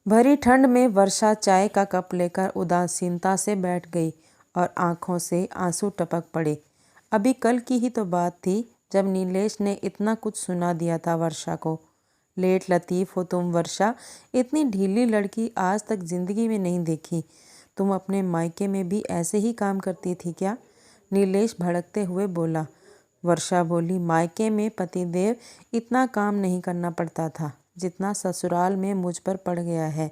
भरी ठंड में वर्षा चाय का कप लेकर उदासीनता से बैठ गई और आंखों से आंसू टपक पड़े। अभी कल की ही तो बात थी जब नीलेश ने इतना कुछ सुना दिया था वर्षा को। लेट लतीफ़ हो तुम वर्षा, इतनी ढीली लड़की आज तक ज़िंदगी में नहीं देखी। तुम अपने मायके में भी ऐसे ही काम करती थी क्या? नीलेश भड़कते हुए बोला। वर्षा बोली, मायके में पतिदेव इतना काम नहीं करना पड़ता था जितना ससुराल में मुझ पर पड़ गया है।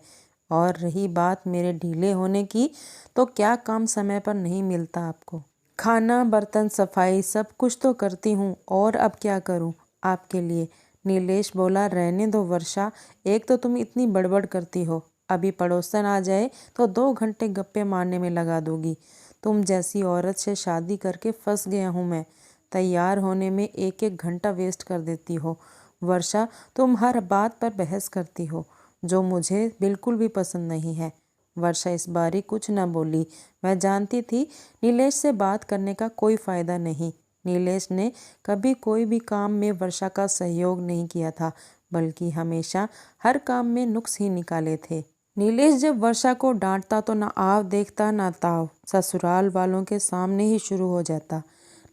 और रही बात मेरे ढीले होने की, तो क्या काम समय पर नहीं मिलता आपको? खाना, बर्तन, सफाई सब कुछ तो करती हूँ, और अब क्या करूँ आपके लिए? नीलेश बोला, रहने दो वर्षा, एक तो तुम इतनी बड़बड़ करती हो, अभी पड़ोसन आ जाए तो 2 घंटे गप्पे मारने में लगा दोगी। तुम जैसी औरत से शादी करके फंस गया हूँ मैं। तैयार होने में 1-1 घंटा वेस्ट कर देती हो। वर्षा, तुम हर बात पर बहस करती हो, जो मुझे बिल्कुल भी पसंद नहीं है। वर्षा इस बारी कुछ न बोली। वह जानती थी नीलेश से बात करने का कोई फ़ायदा नहीं। नीलेश ने कभी कोई भी काम में वर्षा का सहयोग नहीं किया था, बल्कि हमेशा हर काम में नुक्स ही निकाले थे। नीलेश जब वर्षा को डांटता तो ना आव देखता ना ताव, ससुराल वालों के सामने ही शुरू हो जाता।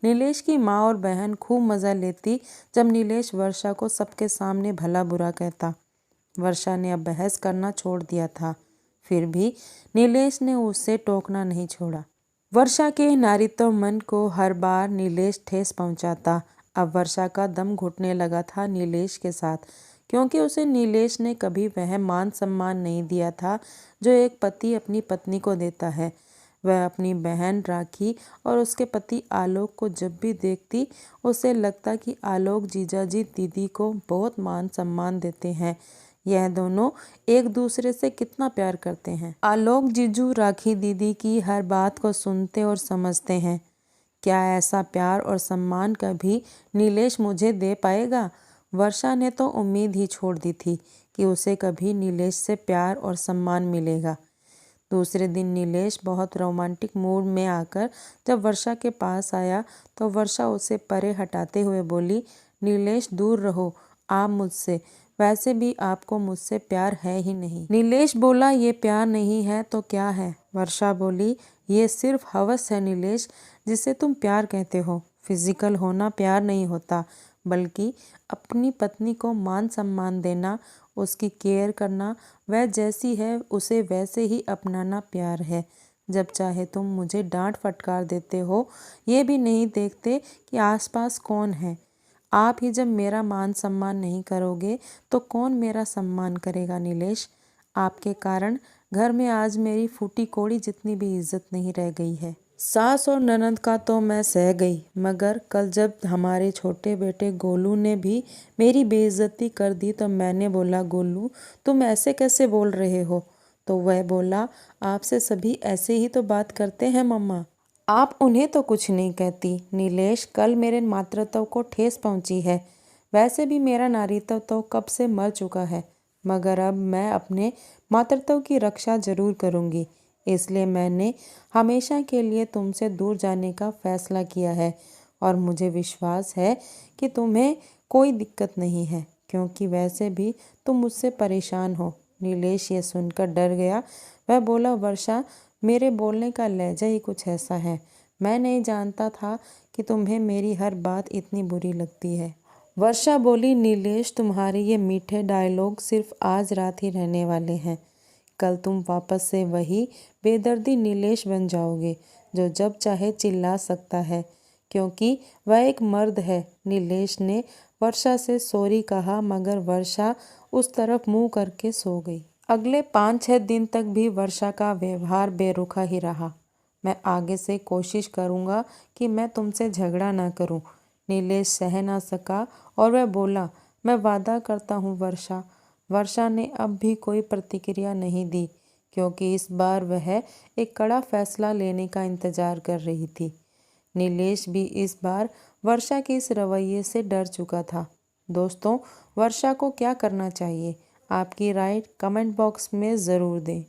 नीलेश की माँ और बहन खूब मज़ा लेती जब नीलेश वर्षा को सबके सामने भला बुरा कहता। वर्षा ने अब बहस करना छोड़ दिया था, फिर भी नीलेश ने उससे टोकना नहीं छोड़ा। वर्षा के नारीत्व मन को हर बार नीलेश ठेस पहुंचाता। अब वर्षा का दम घुटने लगा था नीलेश के साथ, क्योंकि उसे नीलेश ने कभी वह मान सम्मान नहीं दिया था जो एक पति अपनी पत्नी को देता है। वह अपनी बहन राखी और उसके पति आलोक को जब भी देखती, उसे लगता कि आलोक जीजाजी दीदी को बहुत मान सम्मान देते हैं। यह दोनों एक दूसरे से कितना प्यार करते हैं। आलोक जीजू राखी दीदी की हर बात को सुनते और समझते हैं। क्या ऐसा प्यार और सम्मान कभी नीलेश मुझे दे पाएगा? वर्षा ने तो उम्मीद ही छोड़ दी थी कि उसे कभी नीलेश से प्यार और सम्मान मिलेगा। दूसरे दिन नीलेश बहुत रोमांटिक मूड में आकर जब वर्षा के पास आया तो वर्षा उसे परे हटाते हुए बोली, नीलेश दूर रहो आप मुझसे, वैसे भी आपको मुझसे प्यार है ही नहीं। नीलेश बोला, ये प्यार नहीं है तो क्या है? वर्षा बोली, ये सिर्फ हवस है नीलेश, जिसे तुम प्यार कहते हो। फिजिकल होना प्यार नहीं होता, बल्कि अपनी पत्नी को मान सम्मान देना, उसकी केयर करना, वह जैसी है उसे वैसे ही अपनाना प्यार है। जब चाहे तुम मुझे डांट फटकार देते हो, ये भी नहीं देखते कि आसपास कौन है। आप ही जब मेरा मान सम्मान नहीं करोगे तो कौन मेरा सम्मान करेगा नीलेश? आपके कारण घर में आज मेरी फूटी कोड़ी जितनी भी इज्जत नहीं रह गई है। सास और ननद का तो मैं सह गई, मगर कल जब हमारे छोटे बेटे गोलू ने भी मेरी बेइज्जती कर दी तो मैंने बोला, गोलू तुम ऐसे कैसे बोल रहे हो? तो वह बोला, आपसे सभी ऐसे ही तो बात करते हैं मम्मा, आप उन्हें तो कुछ नहीं कहती। नीलेश, कल मेरे मातृत्व को ठेस पहुंची है। वैसे भी मेरा नारीत्व तो कब से मर चुका है, मगर अब मैं अपने मातृत्व की रक्षा जरूर करूंगी। इसलिए मैंने हमेशा के लिए तुमसे दूर जाने का फैसला किया है, और मुझे विश्वास है कि तुम्हें कोई दिक्कत नहीं है, क्योंकि वैसे भी तुम मुझसे परेशान हो। नीलेश ये सुनकर डर गया। वह बोला, वर्षा मेरे बोलने का लहजा ही कुछ ऐसा है। मैं नहीं जानता था कि तुम्हें मेरी हर बात इतनी बुरी लगती है। वर्षा बोली, नीलेश तुम्हारे ये मीठे डायलॉग सिर्फ आज रात ही रहने वाले हैं। कल तुम वापस से वही बेदर्दी नीलेश बन जाओगे जो जब चाहे चिल्ला सकता है, क्योंकि वह एक मर्द है। नीलेश ने वर्षा से सॉरी कहा, मगर वर्षा उस तरफ मुंह करके सो गई। अगले 5-6 दिन तक भी वर्षा का व्यवहार बेरुखा ही रहा। मैं आगे से कोशिश करूँगा कि मैं तुमसे झगड़ा ना करूँ। नीलेश सह ना सका और वह बोला, मैं वादा करता हूँ वर्षा। वर्षा ने अब भी कोई प्रतिक्रिया नहीं दी, क्योंकि इस बार वह एक कड़ा फैसला लेने का इंतजार कर रही थी। नीलेश भी इस बार वर्षा के इस रवैये से डर चुका था। दोस्तों, वर्षा को क्या करना चाहिए? आपकी राय कमेंट बॉक्स में ज़रूर दें।